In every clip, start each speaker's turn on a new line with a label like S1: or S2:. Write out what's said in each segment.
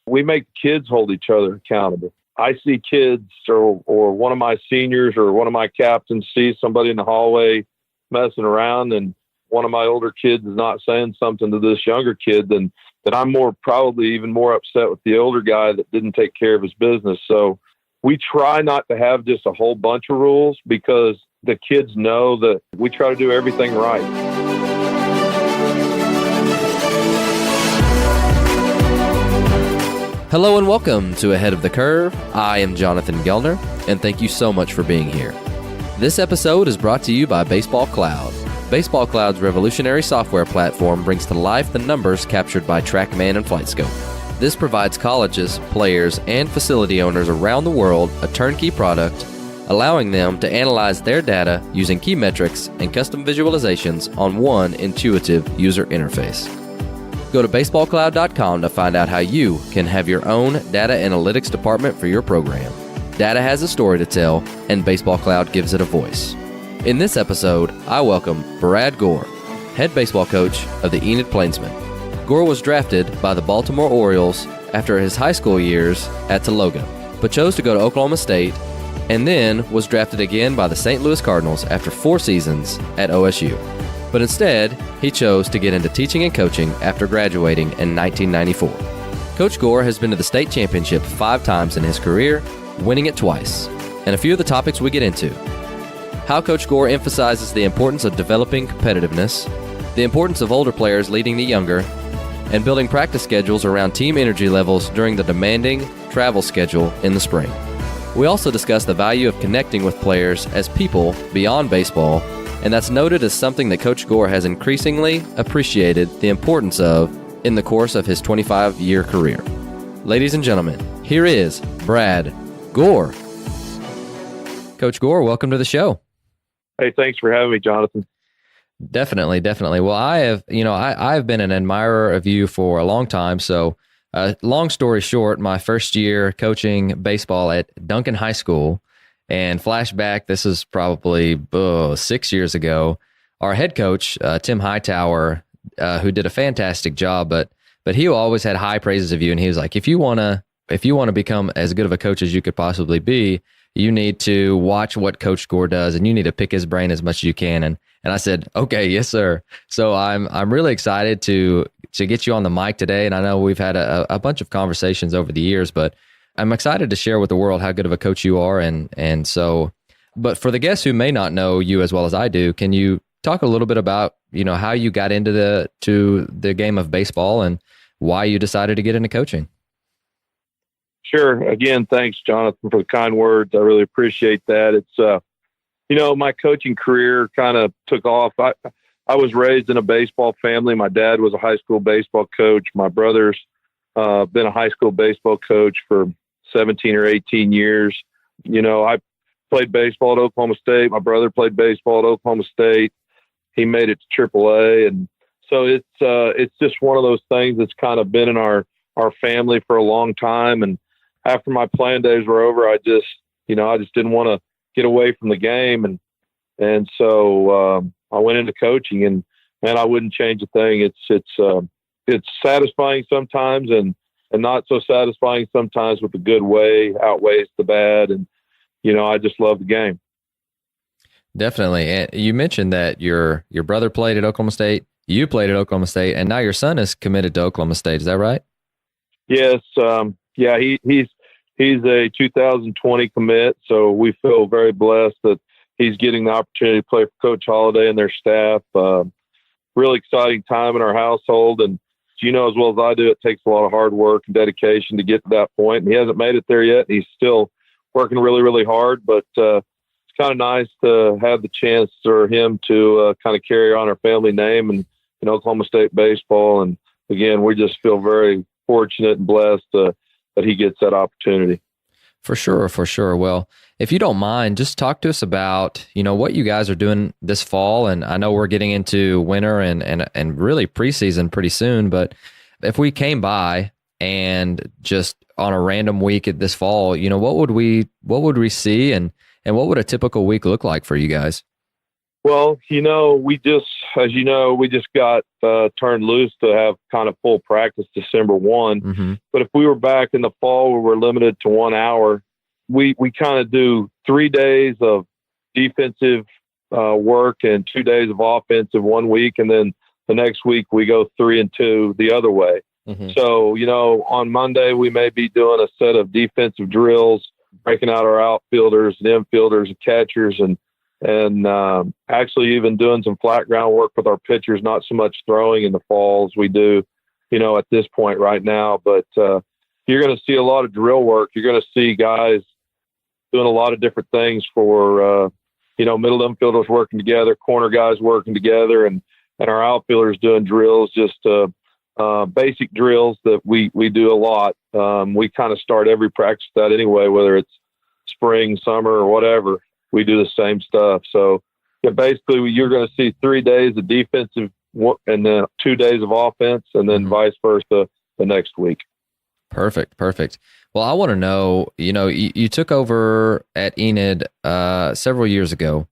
S1: we make kids hold each other accountable. I see kids or one of my seniors or one of my captains see somebody in the hallway messing around, and one of my older kids is not saying something to this younger kid, then that I'm probably even more upset with the older guy that didn't take care of his business. So we try not to have just a whole bunch of rules, because the kids know that we try to do everything right.
S2: Hello and welcome to Ahead of the Curve. I am Jonathan Gelner, and thank you so much for being here. This episode is brought to you by Baseball Cloud. Baseball Cloud's revolutionary software platform brings to life the numbers captured by TrackMan and FlightScope. This provides colleges, players, and facility owners around the world a turnkey product, allowing them to analyze their data using key metrics and custom visualizations on one intuitive user interface. Go to baseballcloud.com to find out how you can have your own data analytics department for your program. Data has a story to tell, and Baseball Cloud gives it a voice. In this episode, I welcome Brad Gore, head baseball coach of the Enid Plainsmen. Gore was drafted by the Baltimore Orioles after his high school years at Tologa, but chose to go to Oklahoma State, and then was drafted again by the St. Louis Cardinals after 4 seasons at OSU. But instead, he chose to get into teaching and coaching after graduating in 1994. Coach Gore has been to the state championship 5 times in his career, winning it twice. And a few of the topics we get into: how Coach Gore emphasizes the importance of developing competitiveness, the importance of older players leading the younger, and building practice schedules around team energy levels during the demanding travel schedule in the spring. We also discuss the value of connecting with players as people beyond baseball, and that's noted as something that Coach Gore has increasingly appreciated the importance of in the course of his 25-year career. Ladies and gentlemen, here is Brad Gore. Coach Gore, welcome to the show.
S1: Hey, thanks for having me, Jonathan.
S2: Definitely. Well, I've been an admirer of you for a long time. So, long story short, my first year coaching baseball at Duncan High School, and flashback, this is probably 6 years ago, our head coach, Tim Hightower, who did a fantastic job, but he always had high praises of you. And he was like, if you want to become as good of a coach as you could possibly be, you need to watch what Coach Gore does, and you need to pick his brain as much as you can. And I said, okay, yes, sir. So I'm really excited to get you on the mic today. And I know we've had a bunch of conversations over the years, but I'm excited to share with the world how good of a coach you are. But for the guests who may not know you as well as I do, can you talk a little bit about, how you got into the game of baseball and why you decided to get into coaching?
S1: Sure. Again, thanks, Jonathan, for the kind words. I really appreciate that. It's, my coaching career kind of took off. I was raised in a baseball family. My dad was a high school baseball coach. My brother's been a high school baseball coach for 17 or 18 years. I played baseball at Oklahoma State. My brother played baseball at Oklahoma State. He made it to AAA. And so it's just one of those things that's kind of been in our family for a long time. And after my playing days were over, I just didn't want to get away from the game. And so I went into coaching, and I wouldn't change a thing. It's satisfying sometimes and not so satisfying sometimes, but the good way outweighs the bad. And, I just love the game.
S2: Definitely. And you mentioned that your brother played at Oklahoma State, you played at Oklahoma State, and now your son is committed to Oklahoma State. Is that right?
S1: Yes. He's a 2020 commit. So we feel very blessed that he's getting the opportunity to play for Coach Holliday and their staff. Really exciting time in our household. And as well as I do, it takes a lot of hard work and dedication to get to that point. And he hasn't made it there yet. He's still working really, really hard, but it's kind of nice to have the chance for him to kind of carry on our family name and in Oklahoma State baseball. And again, we just feel very fortunate and blessed that he gets that opportunity.
S2: For sure. Well, if you don't mind, just talk to us about, what you guys are doing this fall. And I know we're getting into winter and really preseason pretty soon, but if we came by and just on a random week at this fall, what would we see and what would a typical week look like for you guys?
S1: Well, as we just got turned loose to have kind of full practice December 1.
S2: Mm-hmm.
S1: But if we were back in the fall where we're limited to 1 hour, we kind of do 3 days of defensive work and 2 days of offensive 1 week. And then the next week we go 3 and 2 the other way.
S2: Mm-hmm.
S1: So, on Monday, we may be doing a set of defensive drills, breaking out our outfielders and infielders and catchers and actually even doing some flat ground work with our pitchers, not so much throwing in the fall as we do, at this point right now. But you're going to see a lot of drill work. You're going to see guys doing a lot of different things for, middle infielders working together, corner guys working together, and our outfielders doing drills, just basic drills that we do a lot. We kind of start every practice with that anyway, whether it's spring, summer, or whatever. We do the same stuff. So basically you're going to see 3 days of defensive and then 2 days of offense, and then vice versa the next week.
S2: Perfect. Well, I want to know, you took over at Enid several years ago,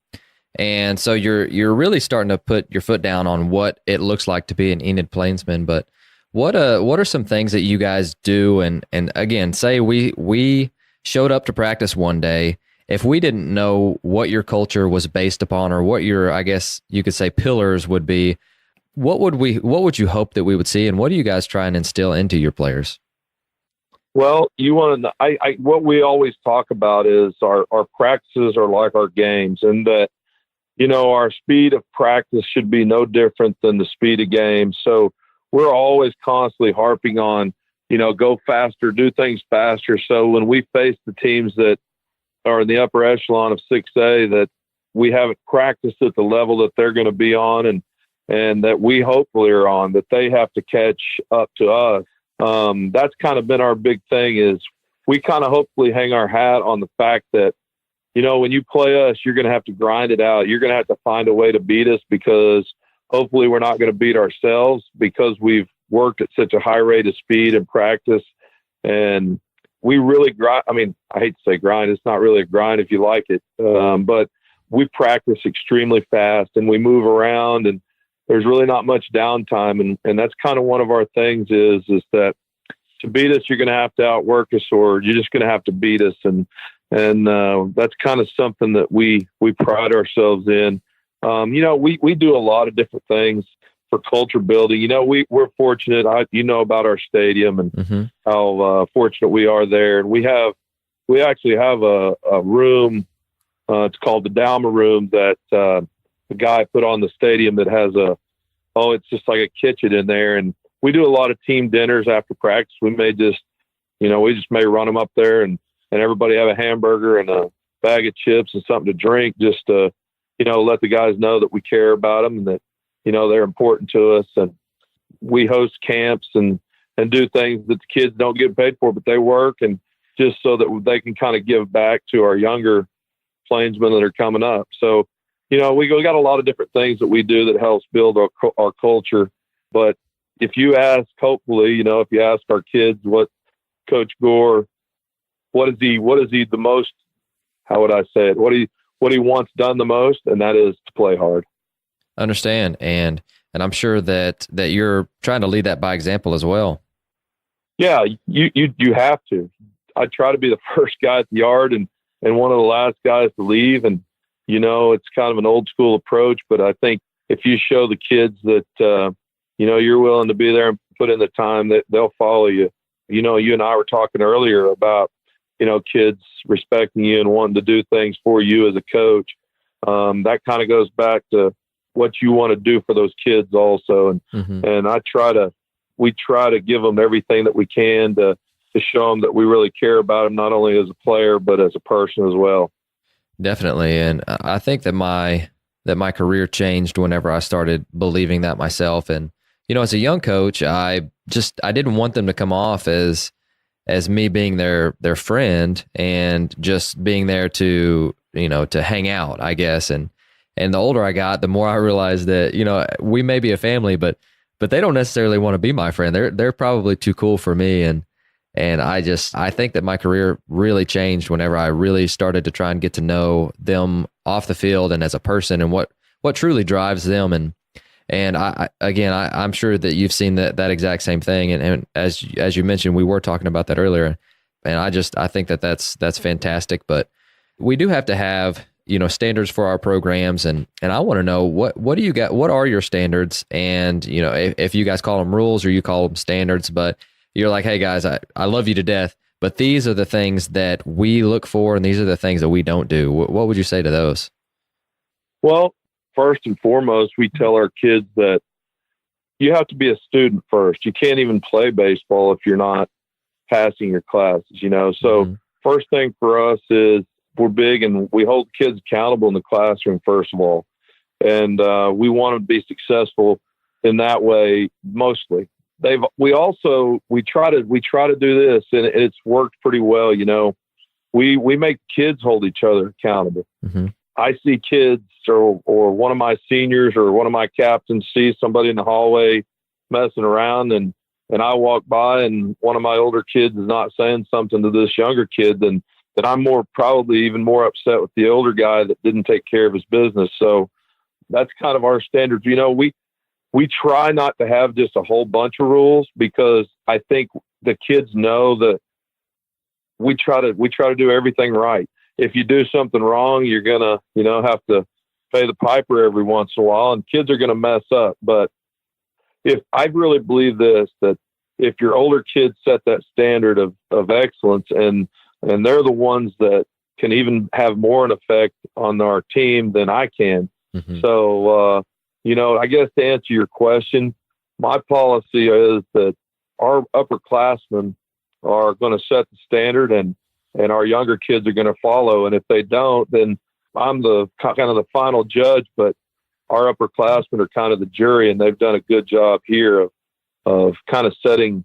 S2: and so you're really starting to put your foot down on what it looks like to be an Enid Plainsman. But what are some things that you guys do? And again, say we showed up to practice one day. If we didn't know what your culture was based upon, or what your, I guess you could say, pillars would be, what would you hope that we would see, and what do you guys try and instill into your players?
S1: Well, you want to know, what we always talk about is our practices are like our games, and that, our speed of practice should be no different than the speed of game. So we're always constantly harping on, go faster, do things faster. So when we face the teams that are in the upper echelon of 6A, that we haven't practiced at the level that they're going to be on, and that we hopefully are on, that they have to catch up to us. That's kind of been our big thing, is we kind of hopefully hang our hat on the fact that, when you play us, you're going to have to grind it out. You're going to have to find a way to beat us, because hopefully we're not going to beat ourselves, because we've worked at such a high rate of speed and practice. And we really grind. I mean, I hate to say grind. It's not really a grind if you like it. But we practice extremely fast, and we move around, and there's really not much downtime. And that's kind of one of our things is that to beat us, you're going to have to outwork us, or you're just going to have to beat us. And that's kind of something that we pride ourselves in. We do a lot of different things for culture building. We're fortunate. About our stadium and how fortunate we are there. And we actually have a room. It's called the Dalma Room, that the guy put on the stadium, that has it's just like a kitchen in there. And we do a lot of team dinners after practice. We may just, may run them up there and everybody have a hamburger and a bag of chips and something to drink, just to, let the guys know that we care about them and that, they're important to us. And we host camps and do things that the kids don't get paid for, but they work, and just so that they can kind of give back to our younger Plainsmen that are coming up. So, we got a lot of different things that we do that helps build our culture. But if you ask, hopefully, if you ask our kids what Coach Gore, what is he the most, how would I say it? What he wants done the most, and that is to play hard.
S2: Understand. And I'm sure that you're trying to lead that by example as well.
S1: Yeah, you have to. I try to be the first guy at the yard and one of the last guys to leave. And, it's kind of an old school approach, but I think if you show the kids that, you're willing to be there and put in the time, that they'll follow you. You and I were talking earlier about, kids respecting you and wanting to do things for you as a coach. That kind of goes back to what you want to do for those kids also. And we try to give them everything that we can to show them that we really care about them, not only as a player, but as a person as well.
S2: Definitely. And I think that my career changed whenever I started believing that myself. And, as a young coach, I didn't want them to come off as me being their friend and just being there to hang out, I guess. And the older I got, the more I realized that, we may be a family, but they don't necessarily want to be my friend. They're probably too cool for me. And I think that my career really changed whenever I really started to try and get to know them off the field and as a person, and what what truly drives them. And I'm sure that you've seen that exact same thing. And as you mentioned, we were talking about that earlier. And I think that's fantastic. But we do have to have, standards for our programs. And I want to know what do you got? What are your standards? And, if you guys call them rules or you call them standards, but you're like, hey guys, I love you to death, but these are the things that we look for. And these are the things that we don't do. What would you say to those?
S1: Well, first and foremost, we tell our kids that you have to be a student first. You can't even play baseball if you're not passing your classes, So first thing for us is we're big and we hold kids accountable in the classroom, first of all. And we want them to be successful in that way, mostly. We try to do this, and it's worked pretty well. We make kids hold each other accountable. Mm-hmm. I see kids or one of my seniors or one of my captains see somebody in the hallway messing around, and I walk by and one of my older kids is not saying something to this younger kid, then I'm probably even more upset with the older guy that didn't take care of his business. So that's kind of our standards. We try not to have just a whole bunch of rules, because I think the kids know that we try to do everything right. If you do something wrong, you're gonna, have to pay the piper every once in a while, and kids are gonna mess up. But if I really believe this, that if your older kids set that standard of excellence, and they're the ones that can even have more an effect on our team than I can. Mm-hmm. So, I guess to answer your question, my policy is that our upperclassmen are going to set the standard, and our younger kids are going to follow. And if they don't, then I'm the kind of the final judge, but our upperclassmen are kind of the jury, and they've done a good job here of kind of setting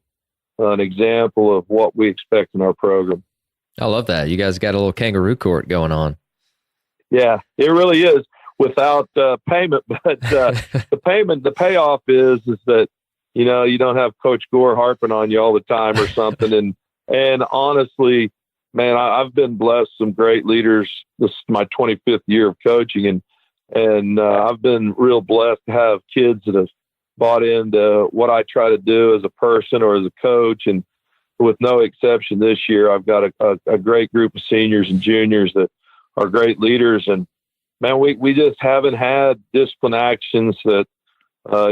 S1: an example of what we expect in our program.
S2: I love that. You guys got a little kangaroo court going on.
S1: Yeah, it really is, without payment. But the payoff is that, you don't have Coach Gore harping on you all the time or something. And honestly, man, I've been blessed some great leaders. This is my 25th year of coaching, and I've been real blessed to have kids that have bought into what I try to do as a person or as a coach. And with no exception this year, I've got a great group of seniors and juniors that are great leaders. And man, we just haven't had discipline actions that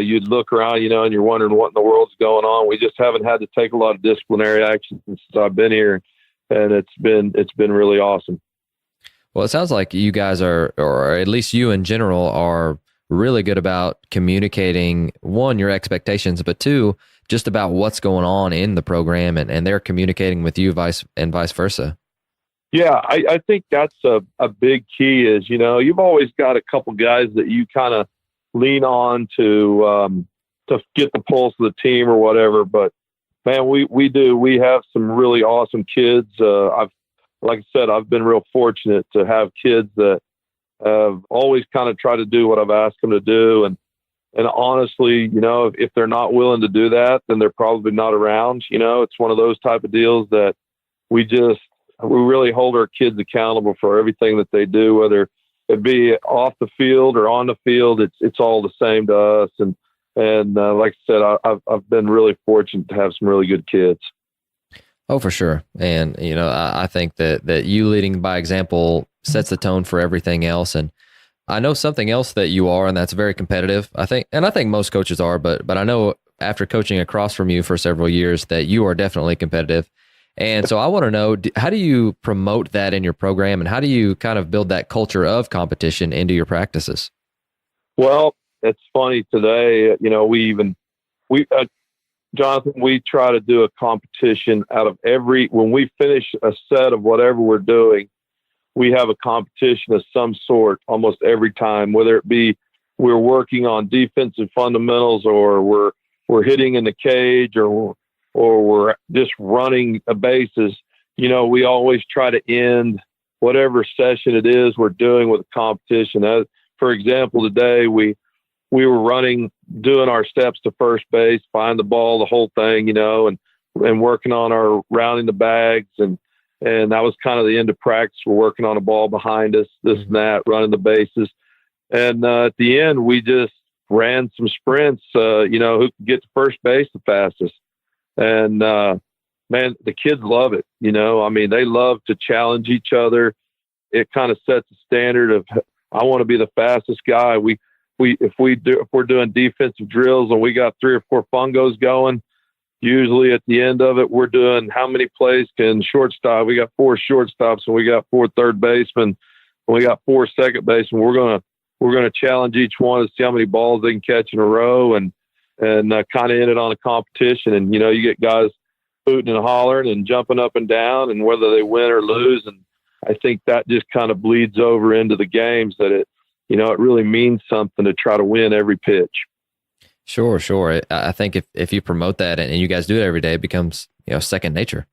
S1: you'd look around, and you're wondering what in the world's going on. We just haven't had to take a lot of disciplinary actions since I've been here. And it's been really awesome.
S2: Well, it sounds like you guys are, or at least you in general, are really good about communicating, one, your expectations, but two, just about what's going on in the program, and they're communicating with you vice versa.
S1: Yeah, I think that's a big key is, you've always got a couple guys that you kind of lean on to get the pulse of the team or whatever. But man, we have some really awesome kids. Like I said, I've been real fortunate to have kids that have always kind of tried to do what I've asked them to do. And honestly, if they're not willing to do that, then they're probably not around. It's one of those type of deals that we really hold our kids accountable for everything that they do, whether it be off the field or on the field. It's all the same to us. And like I said, I've been really fortunate to have some really good kids.
S2: Oh, for sure. And, I think that you leading by example sets the tone for everything else. And I know something else that you are, and that's very competitive. I think most coaches are, but I know after coaching across from you for several years that you are definitely competitive. And so I want to know, how do you promote that in your program, and how do you kind of build that culture of competition into your practices?
S1: Well, it's funny today, Jonathan, we try to do a competition out of when we finish a set of whatever we're doing, we have a competition of some sort almost every time, whether it be we're working on defensive fundamentals, or we're hitting in the cage, or we're just running a bases. We always try to end whatever session it is we're doing with a competition. For example, today we were doing our steps to first base, find the ball, the whole thing, and working on our rounding the bags. And that was kind of the end of practice. We're working on a ball behind us, this and that, running the bases. And at the end, we just ran some sprints, who could get to first base the fastest. And, man, the kids love it. They love to challenge each other. It kind of sets a standard of, I want to be the fastest guy. If we're doing defensive drills and we got 3 or 4 fungos going, usually at the end of it, we're doing how many plays can shortstop. We got 4 shortstops and we got 4 third basemen and we got 4 second basemen. We're gonna challenge each one to see how many balls they can catch in a row and kind of end it on a competition. And you get guys hooting and hollering and jumping up and down, and whether they win or lose. And I think that just kind of bleeds over into the games, that it really means something to try to win every pitch.
S2: Sure. I think if you promote that and you guys do it every day, it becomes, second nature.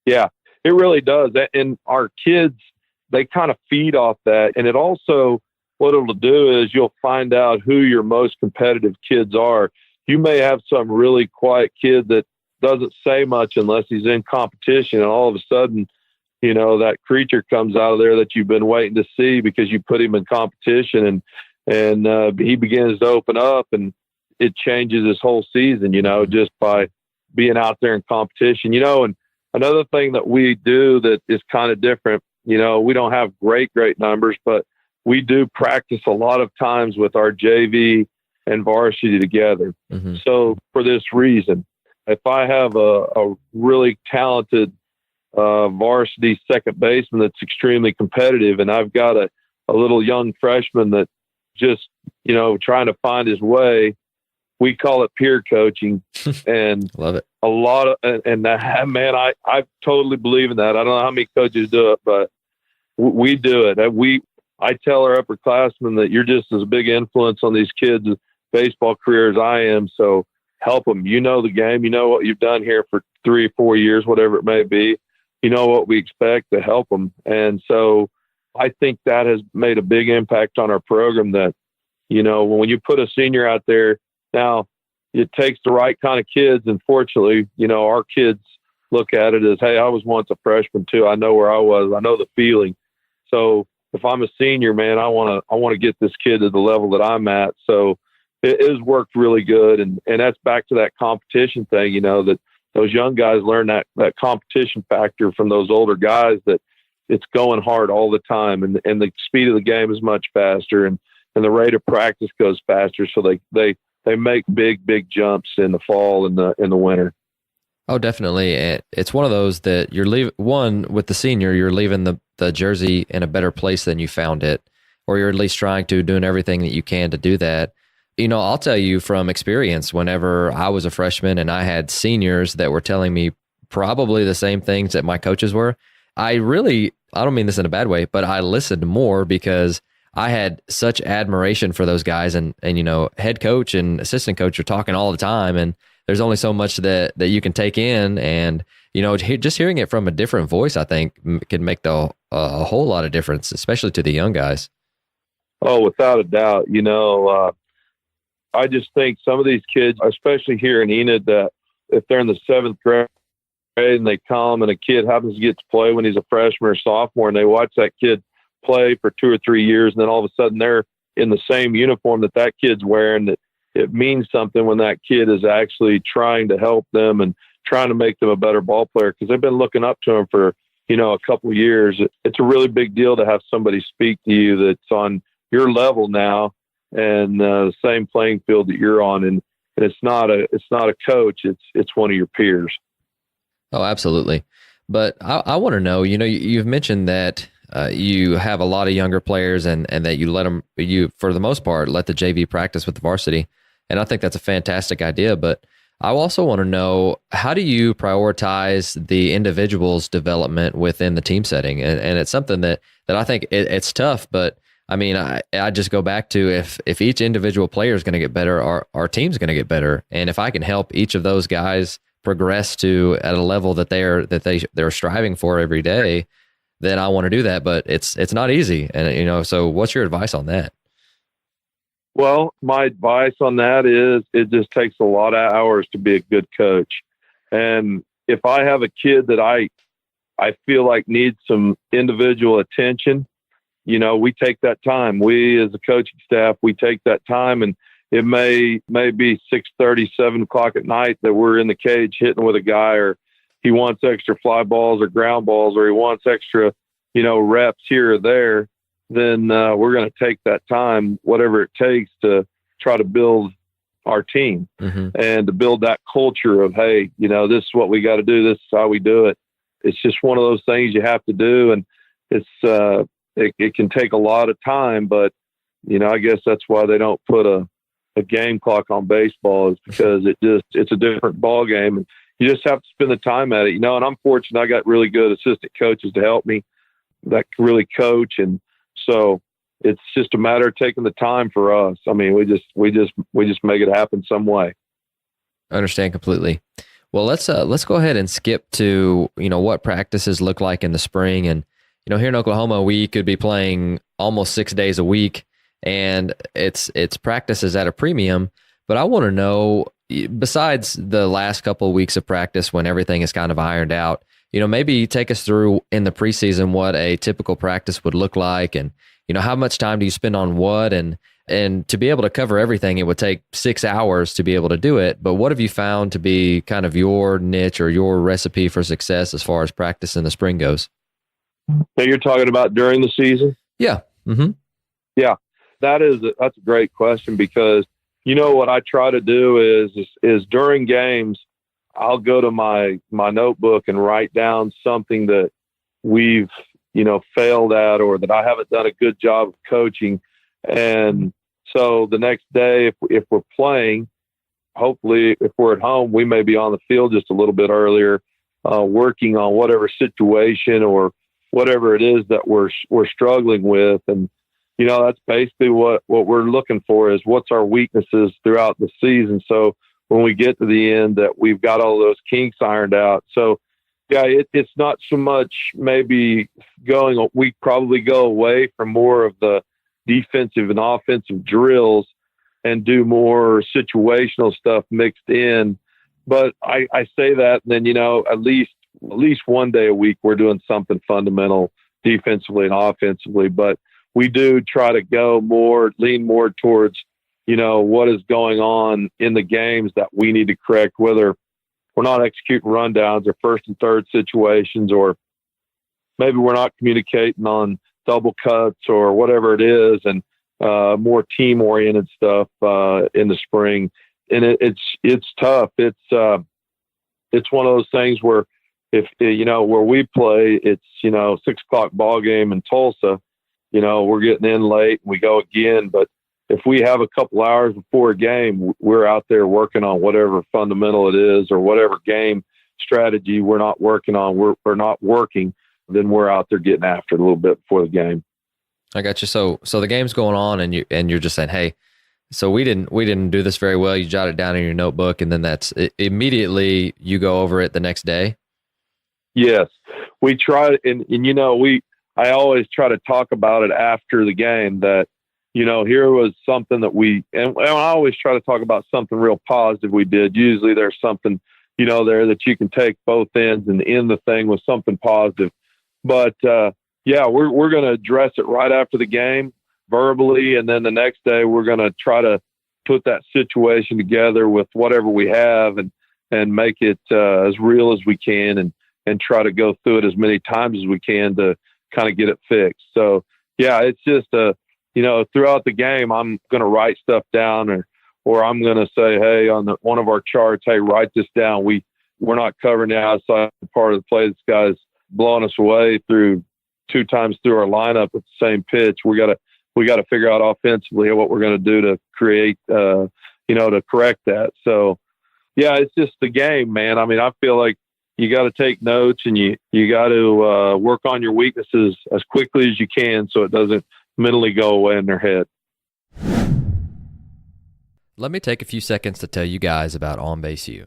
S1: Yeah, it really does. And our kids, they kind of feed off that. And it also, what it'll do is you'll find out who your most competitive kids are. You may have some really quiet kid that doesn't say much unless he's in competition, and all of a sudden, that creature comes out of there that you've been waiting to see because you put him in competition, and he begins to open up, and it changes his whole season, just by being out there in competition. And another thing that we do that is kind of different, we don't have great numbers, but we do practice a lot of times with our JV and varsity together. Mm-hmm. So for this reason, if I have a really talented varsity second baseman that's extremely competitive, and I've got a little young freshman that just, trying to find his way, we call it peer coaching. And
S2: love it.
S1: A lot of, and that, man, I totally believe in that. I don't know how many coaches do it, but we do it. I tell our upperclassmen that you're just as big influence on these kids' baseball career as I am. So help them. The game, what you've done here for 3 or 4 years, whatever it may be, what we expect to help them. And so I think that has made a big impact on our program, that, when you put a senior out there, now it takes the right kind of kids. And fortunately, our kids look at it as, hey, I was once a freshman too. I know where I was. I know the feeling. So if I'm a senior, man, I want to get this kid to the level that I'm at. So it has worked really good. And that's back to that competition thing, that those young guys learn that competition factor from those older guys, that it's going hard all the time. And the speed of the game is much faster, and the rate of practice goes faster. So they make big jumps in the fall and in the winter.
S2: Oh, definitely. It's one of those that you're with the senior, you're leaving the jersey in a better place than you found it, or you're at least trying to, doing everything that you can to do that. I'll tell you from experience, whenever I was a freshman and I had seniors that were telling me probably the same things that my coaches were, I don't mean this in a bad way, but I listened more because I had such admiration for those guys, and head coach and assistant coach are talking all the time, and there's only so much that you can take in, and just hearing it from a different voice, I think, can make a whole lot of difference, especially to the young guys.
S1: Oh, without a doubt. I just think some of these kids, especially here in Enid, that if they're in the 7th grade and they come and a kid happens to get to play when he's a freshman or sophomore, and they watch that kid play for 2 or 3 years, and then all of a sudden they're in the same uniform that kid's wearing, that it means something when that kid is actually trying to help them and trying to make them a better ball player, because they've been looking up to him for, a couple of years. It's a really big deal to have somebody speak to you that's on your level now, and the same playing field that you're on. And it's not a coach, it's one of your peers.
S2: Oh, absolutely. But I want to know, you've mentioned that you have a lot of younger players, and that you for the most part, let the JV practice with the varsity. And I think that's a fantastic idea. But I also want to know, how do you prioritize the individual's development within the team setting? And it's something that I think it's tough, but I mean, I just go back to, if each individual player is going to get better, our team's going to get better. And if I can help each of those guys progress at a level that they're striving for every day, then I want to do that. But it's not easy. And, so what's your advice on that?
S1: Well, my advice on that is, it just takes a lot of hours to be a good coach. And if I have a kid that I feel like needs some individual attention, we take that time. We as a coaching staff, we take that time, and it may be 6:30, 7 o'clock at night that we're in the cage hitting with a guy, or he wants extra fly balls or ground balls, or he wants extra, reps here or there. Then we're going to take that time, whatever it takes, to try to build our team and to build that culture of, hey, this is what we got to do. This is how we do it. It's just one of those things you have to do. And it's, it can take a lot of time, but I guess that's why they don't put a game clock on baseball, is because it's a different ball game, and you just have to spend the time at it, and I'm fortunate. I got really good assistant coaches to help me that really coach. And so it's just a matter of taking the time for us. I mean, we just make it happen some way.
S2: I understand completely. Well, let's go ahead and skip to, what practices look like in the spring. And, here in Oklahoma, we could be playing almost 6 days a week, and it's practices at a premium. But I want to know, besides the last couple of weeks of practice when everything is kind of ironed out, maybe take us through in the preseason what a typical practice would look like, and, how much time do you spend on what, and to be able to cover everything, it would take 6 hours to be able to do it. But what have you found to be kind of your niche or your recipe for success as far as practice in the spring goes?
S1: So you're talking about during the season?
S2: Yeah. Mm-hmm.
S1: Yeah, that's a great question, because what I try to do is during games, I'll go to my notebook and write down something that we've failed at, or that I haven't done a good job of coaching. And so the next day, if we're playing, hopefully if we're at home, we may be on the field just a little bit earlier, working on whatever situation or whatever it is that we're struggling with. And that's basically what we're looking for, is what's our weaknesses throughout the season, so when we get to the end that we've got all those kinks ironed out. So yeah, it's not so much maybe we probably go away from more of the defensive and offensive drills and do more situational stuff mixed in. But I say that, and then, at least 1 day a week, we're doing something fundamental defensively and offensively. But we do try to lean more towards, what is going on in the games that we need to correct, whether we're not executing rundowns or first and third situations, or maybe we're not communicating on double cuts or whatever it is, and more team oriented stuff in the spring. And it's tough. It's one of those things where if where we play, it's 6 o'clock ball game in Tulsa. We're getting in late and we go again. But if we have a couple hours before a game, we're out there working on whatever fundamental it is, or whatever game strategy we're not working on, we're not working, then we're out there getting after it a little bit before the game.
S2: I got you. So the game's going on, and you're just saying, hey, so we didn't do this very well. You jot it down in your notebook, and then that's immediately you go over it the next day.
S1: Yes, we try, and I always try to talk about it after the game, that here was something that and I always try to talk about something real positive we did. Usually there's something, there that you can take both ends and end the thing with something positive. But, yeah, we're going to address it right after the game verbally. And then the next day we're going to try to put that situation together with whatever we have and make it as real as we can, and try to go through it as many times as we can to kind of get it fixed. So yeah, it's just throughout the game, I'm going to write stuff down, or I'm going to say, hey, on one of our charts, hey, write this down. We're not covering the outside part of the play. This guy's blowing us away through 2 times through our lineup at the same pitch. We got to figure out offensively what we're going to do to create, to correct that. So yeah, it's just the game, man. I mean, I feel like you got to take notes, and you got to work on your weaknesses as quickly as you can, so it doesn't mentally go away in their head.
S2: Let me take a few seconds to tell you guys about OnBaseU.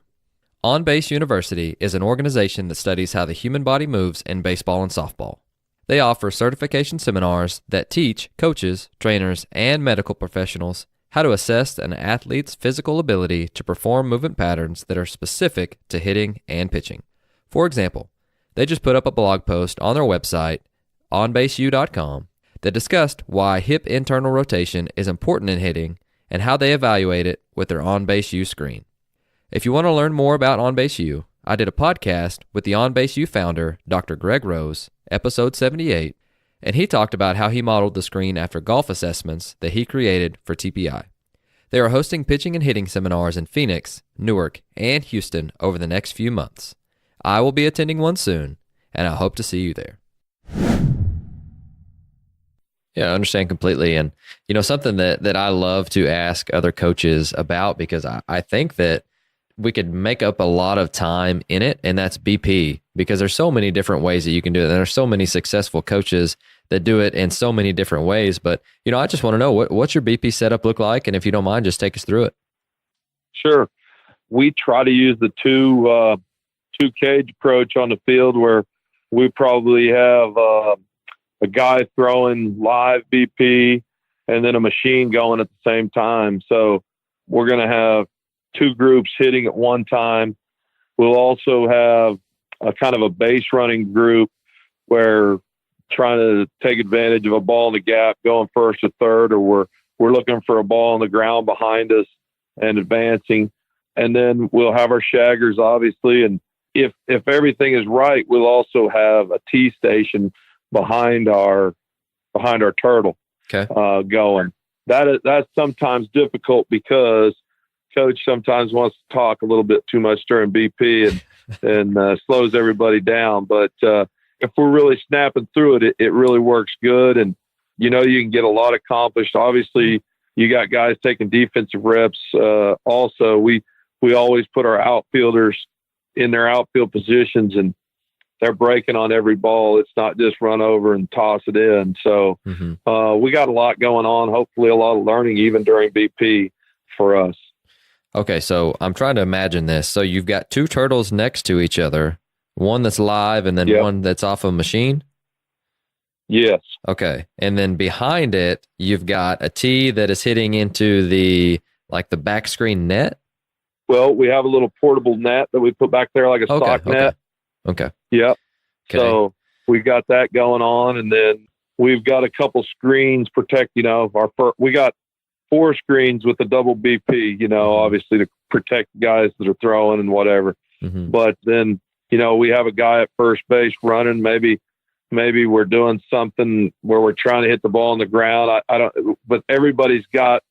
S2: OnBase University is an organization that studies how the human body moves in baseball and softball. They offer certification seminars that teach coaches, trainers, and medical professionals how to assess an athlete's physical ability to perform movement patterns that are specific to hitting and pitching. For example, they just put up a blog post on their website, onbaseu.com, that discussed why hip internal rotation is important in hitting and how they evaluate it with their OnBaseU screen. If you want to learn more about OnBaseU, I did a podcast with the OnBaseU founder, Dr. Greg Rose, episode 78, and he talked about how he modeled the screen after golf assessments that he created for TPI. They are hosting pitching and hitting seminars in Phoenix, Newark, and Houston over the next few months. I will be attending one soon, and I hope to see you there. Yeah, I understand completely. And, something that I love to ask other coaches about, because I think that we could make up a lot of time in it, and that's BP, because there's so many different ways that you can do it. And there's so many successful coaches that do it in so many different ways. But, I just want to know, what's your BP setup look like? And if you don't mind, just take us through it.
S1: Sure. We try to use the two cage approach on the field, where we probably have a guy throwing live BP and then a machine going at the same time. So we're going to have two groups hitting at one time. We'll also have a kind of a base running group where trying to take advantage of a ball in the gap, going first or third, or we're looking for a ball on the ground behind us and advancing. And then we'll have our shaggers, obviously. And if everything is right, we'll also have a T station behind our turtle.
S2: Okay.
S1: Going. That's sometimes difficult because coach sometimes wants to talk a little bit too much during BP and slows everybody down. But if we're really snapping through it, it really works good. And, you can get a lot accomplished. Obviously, you got guys taking defensive reps. Also, we always put our outfielders in their outfield positions, and they're breaking on every ball. It's not just run over and toss it in. So we got a lot going on, hopefully a lot of learning even during BP for us.
S2: Okay, so I'm trying to imagine this. So you've got two turtles next to each other, one that's live and then one that's off a machine?
S1: Yes.
S2: Okay, and then behind it, you've got a tee that is hitting into the back screen net?
S1: Well, we have a little portable net that we put back there, like a sock net.
S2: Okay.
S1: Yep.
S2: Okay.
S1: So we got that going on, and then we've got a couple screens protecting. We got 4 screens with the double BP. Obviously to protect guys that are throwing and whatever.
S2: Mm-hmm.
S1: But then we have a guy at first base running. Maybe we're doing something where we're trying to hit the ball on the ground. I don't. But everybody's got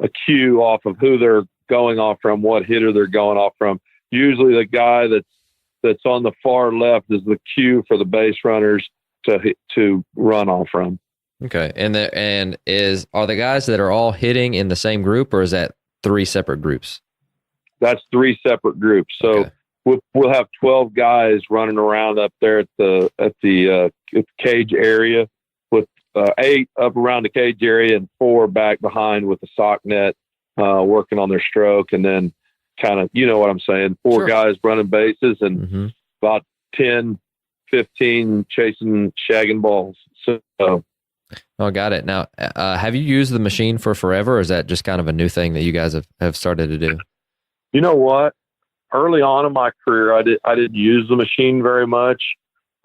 S1: a cue off of who they're going off from, what hitter they're going off from. Usually the guy that's on the far left is the cue for the base runners to run off from.
S2: Okay. And are the guys that are all hitting in the same group, or is that 3 separate groups?
S1: That's 3 separate groups. So we'll have 12 guys running around up there at the cage area, with 8 up around the cage area and 4 back behind with the sock net, working on their stroke. And then kind of, what I'm saying, 4 guys running bases and about 10, 15 shagging balls. So,
S2: oh, got it. Now, have you used the machine for forever, or is that just kind of a new thing that you guys have started to do?
S1: You know what? Early on in my career, I didn't use the machine very much.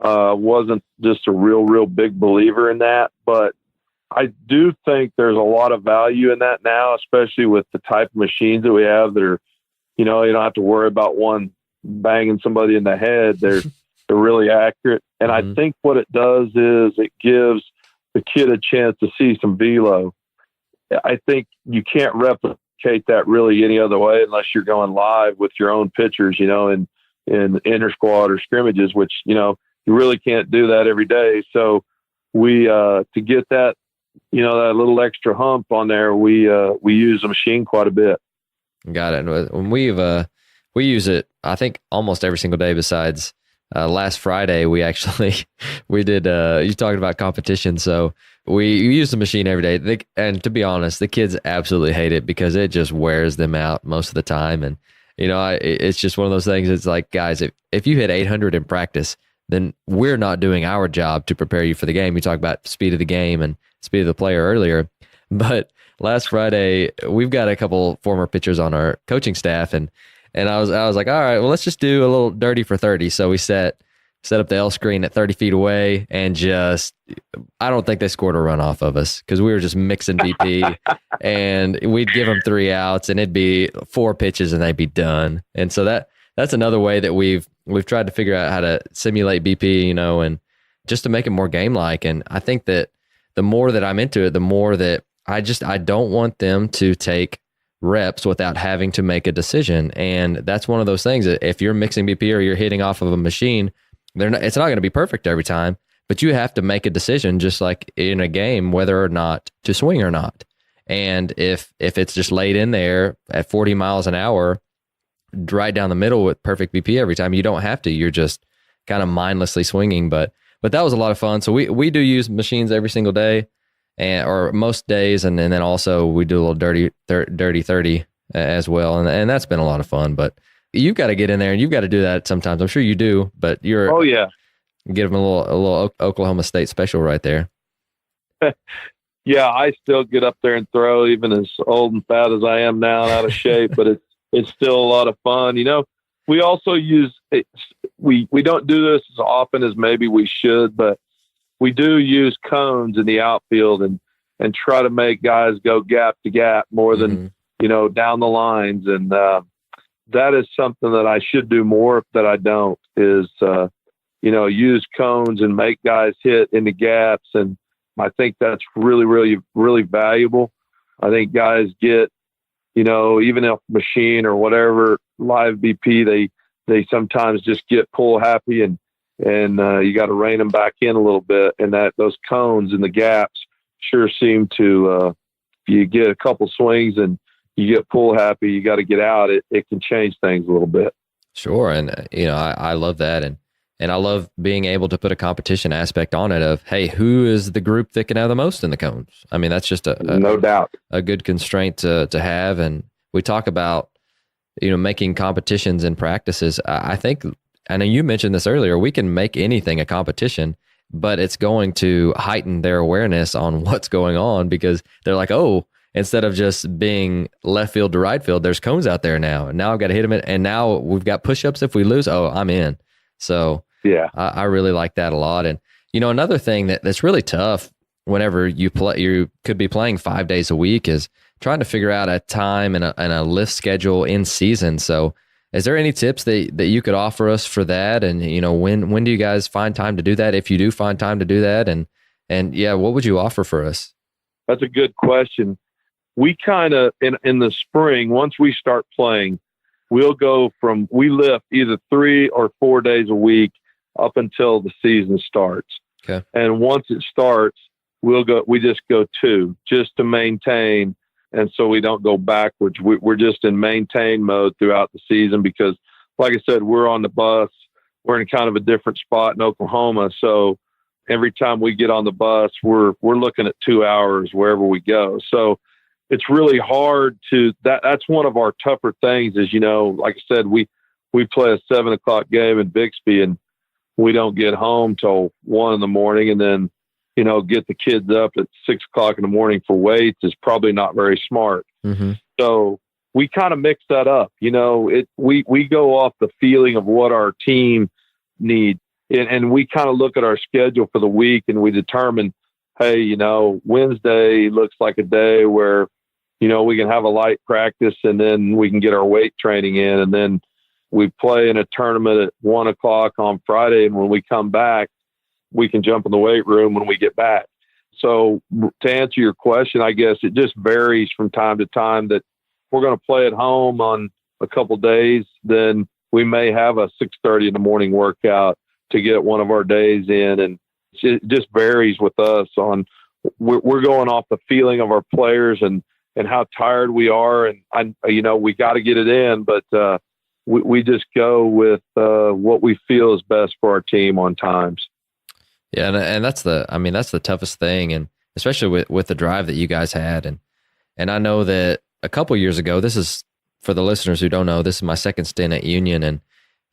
S1: Wasn't just a real big believer in that, but I do think there's a lot of value in that now, especially with the type of machines that we have that are, you don't have to worry about one banging somebody in the head. They're really accurate. And I think what it does is it gives the kid a chance to see some velo. I think you can't replicate that really any other way unless you're going live with your own pitchers, in inter squad or scrimmages, which, you really can't do that every day. So we, to get that, that little extra hump on there, we use the machine quite a bit.
S2: Got it. And we use it, I think, almost every single day besides last Friday. We did, you talking about competition. So we use the machine every day. And to be honest, the kids absolutely hate it because it just wears them out most of the time. And, it's just one of those things. It's like, guys, if you hit 800 in practice, then we're not doing our job to prepare you for the game. You talk about speed of the game and speed of the player earlier. But last Friday, we've got a couple former pitchers on our coaching staff, and I was like, all right, well, let's just do a little dirty for 30. So we set set up the L screen at 30 feet away, and just, I don't think they scored a run off of us because we were just mixing BP, and we'd give them 3 outs, and it'd be 4 pitches, and they'd be done. And so that's another way that we've tried to figure out how to simulate BP, and just to make it more game-like. And I think that the more that I'm into it, the more that I don't want them to take reps without having to make a decision. And that's one of those things that if you're mixing BP or you're hitting off of a machine, it's not going to be perfect every time, but you have to make a decision just like in a game, whether or not to swing or not. And if it's just laid in there at 40 miles an hour, right down the middle with perfect BP every time, you don't have to. You're just kind of mindlessly swinging. But that was a lot of fun. So we do use machines every single day, or most days, and then also we do a little dirty 30 as well, and that's been a lot of fun. But you've got to get in there, and you've got to do that sometimes. I'm sure you do, but you're give them a little Oklahoma State special right there.
S1: Yeah, I still get up there and throw, even as old and fat as I am now, and out of shape. But it's still a lot of fun. We also use we don't do this as often as maybe we should, but we do use cones in the outfield and try to make guys go gap to gap more than down the lines. And that is something that I should do more that I don't, is use cones and make guys hit in the gaps. And I think that's really, really, really valuable. I think guys get, even if machine or whatever live BP, they sometimes just get pull happy, and you got to rein them back in a little bit. And those cones and the gaps sure seem to, you get a couple swings and you get pull happy, you got to get out. It can change things a little bit.
S2: Sure. And, I love that. And I love being able to put a competition aspect on it of, hey, who is the group that can have the most in the cones? I mean, that's just
S1: no doubt
S2: a good constraint to have. And we talk about, making competitions and practices. I think, I know you mentioned this earlier, we can make anything a competition, but it's going to heighten their awareness on what's going on, because they're like, oh, instead of just being left field to right field, there's cones out there now. And now I've got to hit them. And now we've got push-ups. If we lose, oh, I'm in. So yeah, I really like that a lot. And, another thing that's really tough whenever you could be playing 5 days a week is trying to figure out a time and a lift schedule in season. So is there any tips that you could offer us for that? And, when do you guys find time to do that? If you do find time to do that, and yeah, what would you offer for us?
S1: That's a good question. We kind of, in the spring, once we start playing, we lift either 3 or 4 days a week up until the season starts.
S2: Okay.
S1: And once it starts, we just go 2 just to maintain. And so we don't go backwards. We're just in maintain mode throughout the season, because like I said, we're on the bus. We're in kind of a different spot in Oklahoma. So every time we get on the bus, we're looking at 2 hours wherever we go. So it's really hard that's one of our tougher things is, like I said, we play a 7 o'clock game in Bixby, and we don't get home till 1 in the morning, and then, get the kids up at 6 o'clock in the morning for weights is probably not very smart.
S2: Mm-hmm.
S1: So we kind of mix that up. We go off the feeling of what our team needs, and we kind of look at our schedule for the week, and we determine, hey, Wednesday looks like a day where, we can have a light practice, and then we can get our weight training in, and then we play in a tournament at 1 o'clock on Friday. And when we come back, we can jump in the weight room when we get back. So to answer your question, I guess it just varies from time to time. That if we're going to play at home on a couple days, then we may have a 6:30 in the morning workout to get one of our days in. And it just varies with us on, we're going off the feeling of our players and how tired we are. And we got to get it in, but we just go with what we feel is best for our team on times.
S2: Yeah, and that's the toughest thing, and especially with the drive that you guys had, and I know that a couple years ago, this is for the listeners who don't know, this is my second stint at Union, and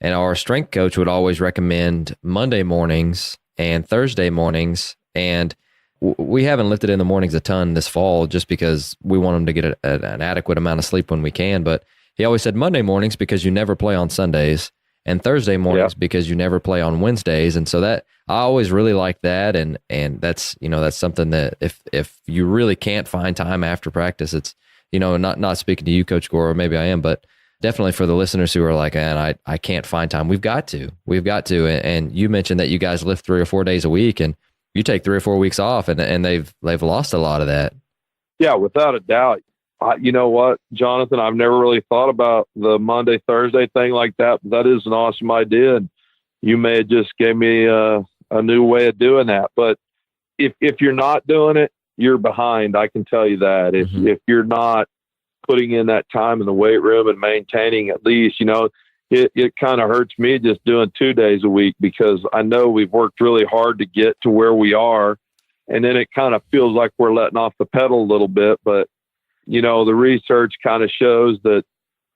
S2: our strength coach would always recommend Monday mornings and Thursday mornings, and we haven't lifted in the mornings a ton this fall just because we want them to get an adequate amount of sleep when we can, but he always said Monday mornings because you never play on Sundays, and Thursday mornings because you never play on Wednesdays. And so that I always really like that. And that's, that's something that if you really can't find time after practice, it's, not speaking to you, Coach Gore, or maybe I am, but definitely for the listeners who are like, man, I can't find time. We've got to. And you mentioned that you guys lift 3 or 4 days a week, and you take 3 or 4 weeks off, and they've lost a lot of that.
S1: Yeah, without a doubt. You know what, Jonathan, I've never really thought about the Monday, Thursday thing like that, but that is an awesome idea. And you may have just gave me a new way of doing that. But if you're not doing it, you're behind. I can tell you that. If you're not putting in that time in the weight room and maintaining at least, it kind of hurts me just doing 2 days a week, because I know we've worked really hard to get to where we are. And then it kind of feels like we're letting off the pedal a little bit. But, the research kind of shows that,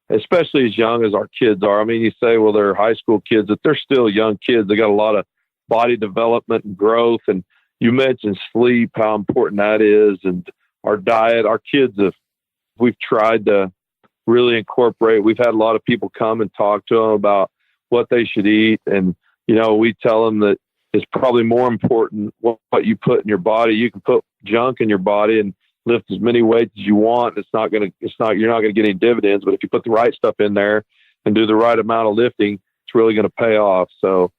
S1: especially as young as our kids are, I mean, you say, well, they're high school kids, but they're still young kids. They got a lot of body development and growth. And you mentioned sleep, how important that is, and our diet. Our kids we've tried to really incorporate. We've had a lot of people come and talk to them about what they should eat. And, we tell them that it's probably more important what you put in your body. You can put junk in your body and lift as many weights as you want. You're not going to get any dividends, but if you put the right stuff in there and do the right amount of lifting, it's really going to pay off. So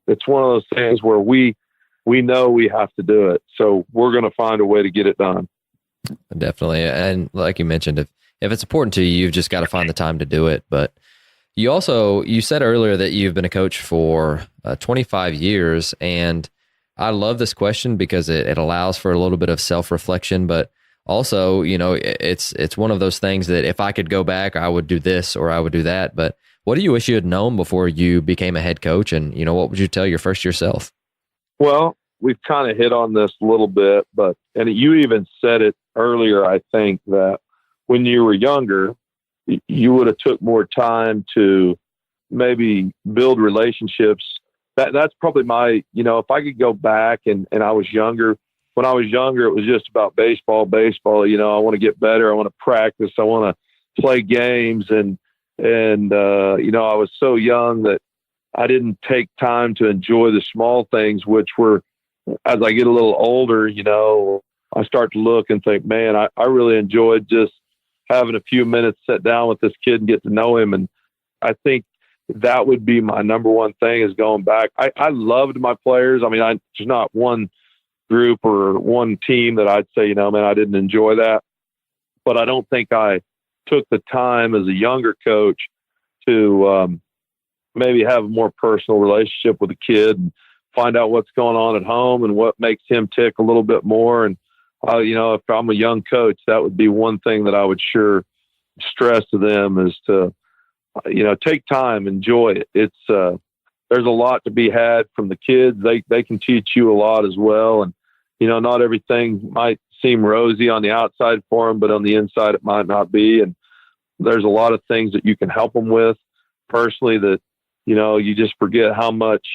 S1: it's one of those things where we know we have to do it. So we're going to find a way to get it done.
S2: Definitely. And like you mentioned, if it's important to you, you've just got to find the time to do it. But you said earlier that you've been a coach for 25 years. And I love this question because it allows for a little bit of self-reflection, but also, it's one of those things that if I could go back, I would do this or I would do that. But what do you wish you had known before you became a head coach? And, what would you tell your first year self?
S1: Well, we've kind of hit on this a little bit, and you even said it earlier, I think, that when you were younger, you would have took more time to maybe build relationships. That's probably my, if I could go back and I was younger, when I was younger, it was just about baseball. I want to get better. I want to practice. I want to play games. And I was so young that I didn't take time to enjoy the small things, which were, as I get a little older, I start to look and think, man, I really enjoyed just having a few minutes, sit down with this kid and get to know him. And I think that would be my number one thing, is going back. I loved my players. I mean, there's not one group or one team that I'd say, man, I didn't enjoy that. But I don't think I took the time as a younger coach to maybe have a more personal relationship with a kid and find out what's going on at home and what makes him tick a little bit more. And, if I'm a young coach, that would be one thing that I would sure stress to them, is to, take time, enjoy it. It's, there's a lot to be had from the kids. They can teach you a lot as well. And, not everything might seem rosy on the outside for them, but on the inside, it might not be. And there's a lot of things that you can help them with personally that, you just forget how much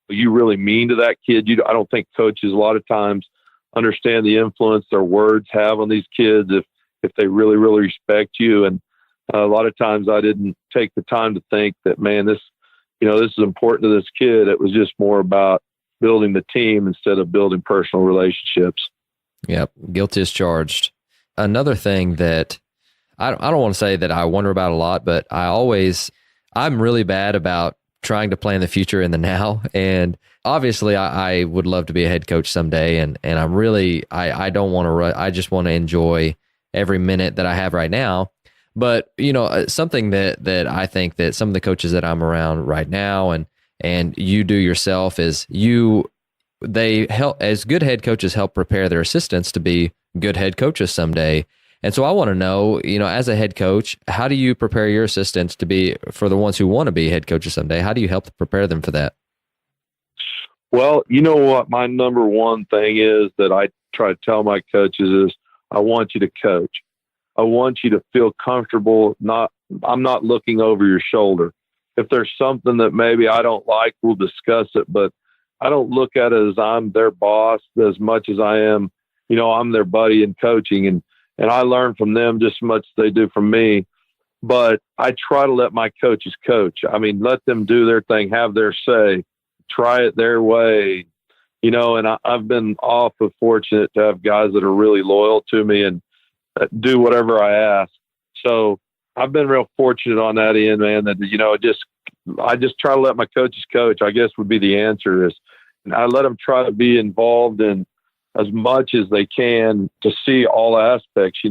S1: you really mean to that kid. I don't think coaches a lot of times understand the influence their words have on these kids if they really, really respect you. And a lot of times I didn't take the time to think that, man, this is important to this kid. It was just more about building the team instead of building personal relationships.
S2: Yep. Guilty as charged. Another thing that I don't want to say that I wonder about a lot, but I'm really bad about trying to plan the future in the now. And obviously I would love to be a head coach someday. And I'm really, I don't want to, I just want to enjoy every minute that I have right now. But, something that I think that some of the coaches that I'm around right now and you do yourself is they help, as good head coaches, help prepare their assistants to be good head coaches someday. And so I want to know, as a head coach, how do you prepare your assistants to be, for the ones who want to be head coaches someday? How do you help prepare them for that?
S1: Well, you know what my number one thing is that I try to tell my coaches is, I want you to coach. I want you to feel comfortable. I'm not looking over your shoulder. If there's something that maybe I don't like, we'll discuss it, but I don't look at it as I'm their boss as much as I am, I'm their buddy in coaching. And I learn from them just as much as they do from me. but I try to let my coaches coach. I mean, let them do their thing, have their say, try it their way, and I've been awfully fortunate to have guys that are really loyal to me and do whatever I ask. So I've been real fortunate on that end, man, that, I just try to let my coaches coach, I guess would be the answer is, and I let them try to be involved in as much as they can to see all aspects.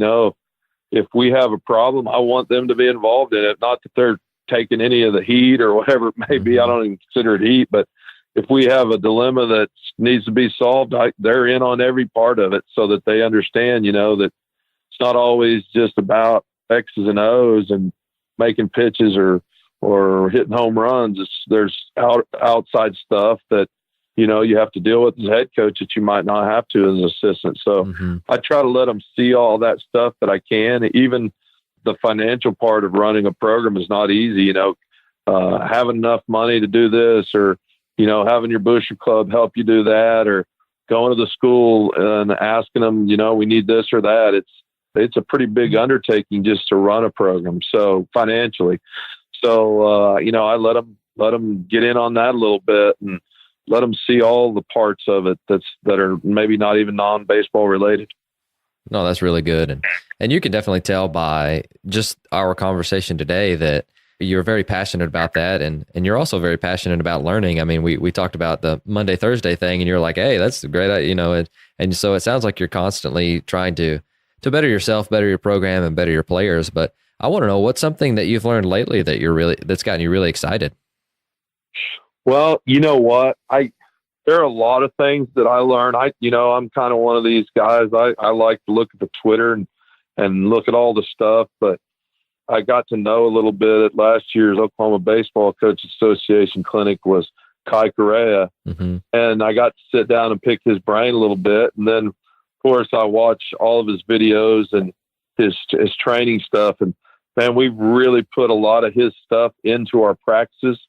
S1: If we have a problem, I want them to be involved in it. Not that they're taking any of the heat or whatever it may be. I don't even consider it heat, but if we have a dilemma that needs to be solved, they're in on every part of it so that they understand, that it's not always just about X's and O's and making pitches or hitting home runs. There's outside stuff that, you have to deal with as a head coach that you might not have to as an assistant. So I try to let them see all that stuff that I can. Even the financial part of running a program is not easy, having enough money to do this, or, having your booster club help you do that, or going to the school and asking them, we need this or that. It's a pretty big undertaking just to run a program. So financially, I let them get in on that a little bit and let them see all the parts of it that are maybe not even non-baseball related.
S2: No, that's really good. And you can definitely tell by just our conversation today that you're very passionate about that. And you're also very passionate about learning. I mean, we talked about the Monday, Thursday thing, and you're like, hey, that's great. And so it sounds like you're constantly trying to better yourself, better your program, and better your players. But I want to know, what's something that you've learned lately that's gotten you really excited?
S1: Well, you know what? There are a lot of things that I learned. I'm kind of one of these guys. I like to look at the Twitter and look at all the stuff, but I got to know a little bit at last year's Oklahoma Baseball Coach Association clinic was Kai Correa. And I got to sit down and pick his brain a little bit. And then, of course, I watch all of his videos and his training stuff. And man, we've really put a lot of his stuff into our practices.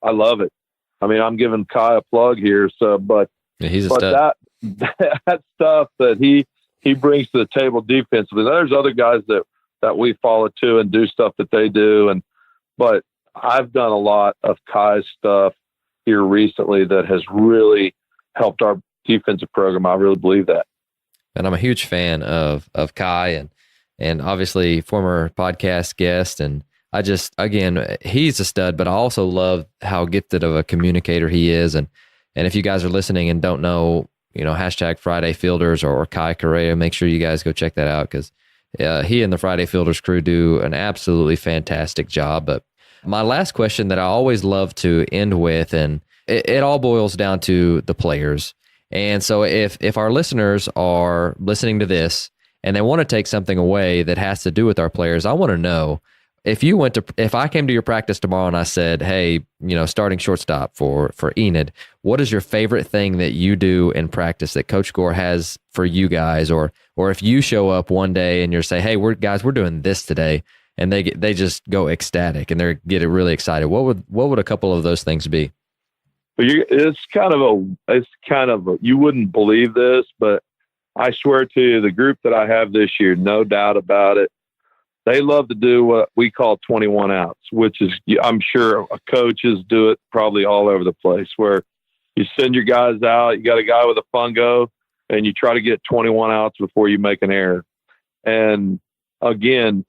S1: I love it. I mean, I'm giving Kai a plug here. So, but
S2: he's a stud.
S1: That stuff that he brings to the table defensively. There's other guys that we follow too and do stuff that they do. But I've done a lot of Kai's stuff here recently that has really helped our defensive program. I really believe that.
S2: And I'm a huge fan of Kai and obviously former podcast guest. And again, he's a stud, but I also love how gifted of a communicator he is. And if you guys are listening and don't know, hashtag Friday Fielders or Kai Correa, make sure you guys go check that out, because he and the Friday Fielders crew do an absolutely fantastic job. But my last question that I always love to end with, and it all boils down to the players. And so if our listeners are listening to this and they want to take something away that has to do with our players, I want to know, if I came to your practice tomorrow and I said, hey, starting shortstop for Enid, what is your favorite thing that you do in practice that Coach Gore has for you guys? Or if you show up one day and you're say, hey, we're doing this today, and they just go ecstatic and they get really excited, what would a couple of those things be?
S1: It's kind of you wouldn't believe this, but I swear to you, the group that I have this year, no doubt about it, they love to do what we call 21 outs, which is, I'm sure coaches do it probably all over the place, where you send your guys out, you got a guy with a fungo, and you try to get 21 outs before you make an error. And again,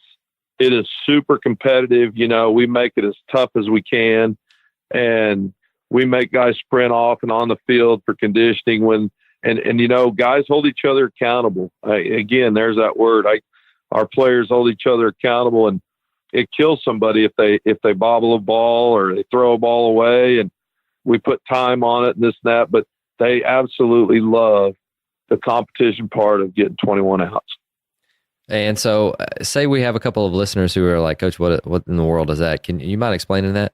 S1: it is super competitive. We make it as tough as we can, and we make guys sprint off and on the field for conditioning and guys hold each other accountable. Again, there's that word. Our players hold each other accountable, and it kills somebody if they bobble a ball or they throw a ball away, and we put time on it and this and that, but they absolutely love the competition part of getting 21 outs.
S2: And so say we have a couple of listeners who are like, Coach, what in the world is that? Can you mind explaining that?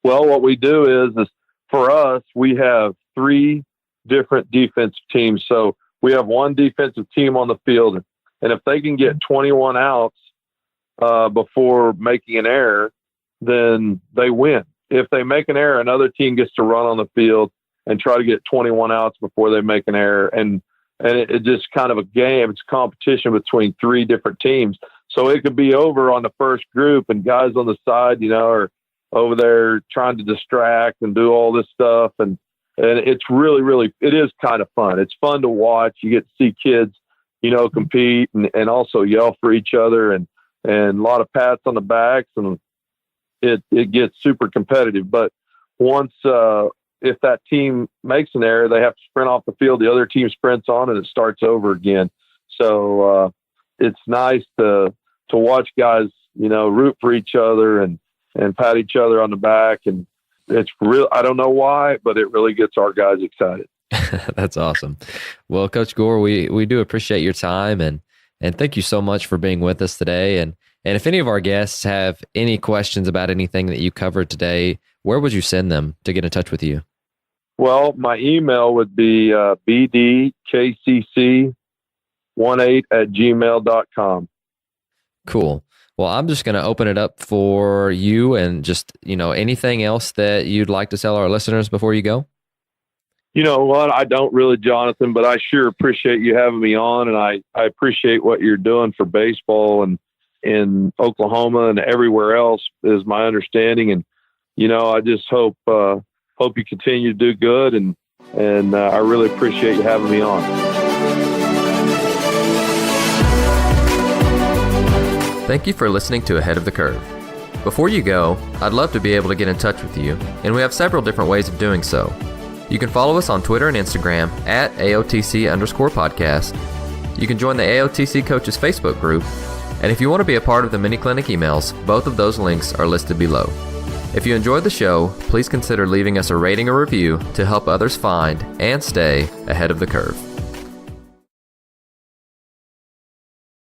S1: Well, what we do is for us, we have 3 different defensive teams. So we have one defensive team on the field, and if they can get 21 outs before making an error, then they win. If they make an error, another team gets to run on the field and try to get 21 outs before they make an error. And it's just kind of a game. It's a competition between 3 different teams. So it could be over on the first group and guys on the side, are over there trying to distract and do all this stuff. And it's really, it is kind of fun. It's fun to watch. You get to see kids, compete and also yell for each other and a lot of pats on the backs, and it gets super competitive. But once, if that team makes an error, they have to sprint off the field. The other team sprints on and it starts over again. So, it's nice to watch guys, root for each other and pat each other on the back. And it's real. I don't know why, but it really gets our guys excited.
S2: That's awesome. Well, Coach Gore, we do appreciate your time and thank you so much for being with us today. And if any of our guests have any questions about anything that you covered today, where would you send them to get in touch with you?
S1: Well, my email would be bdkcc18@gmail.com.
S2: Cool. Well, I'm just going to open it up for you and just, anything else that you'd like to tell our listeners before you go?
S1: You know what? I don't really, Jonathan, but I sure appreciate you having me on, and I appreciate what you're doing for baseball and in Oklahoma and everywhere else is my understanding. And, I just hope you continue to do good, and I really appreciate you having me on.
S2: Thank you for listening to Ahead of the Curve. Before you go, I'd love to be able to get in touch with you, and we have several different ways of doing so. You can follow us on Twitter and Instagram at AOTC_podcast. You can join the AOTC Coaches Facebook group, and if you want to be a part of the mini clinic emails, both of those links are listed below. If you enjoyed the show, please consider leaving us a rating or review to help others find and stay ahead of the curve.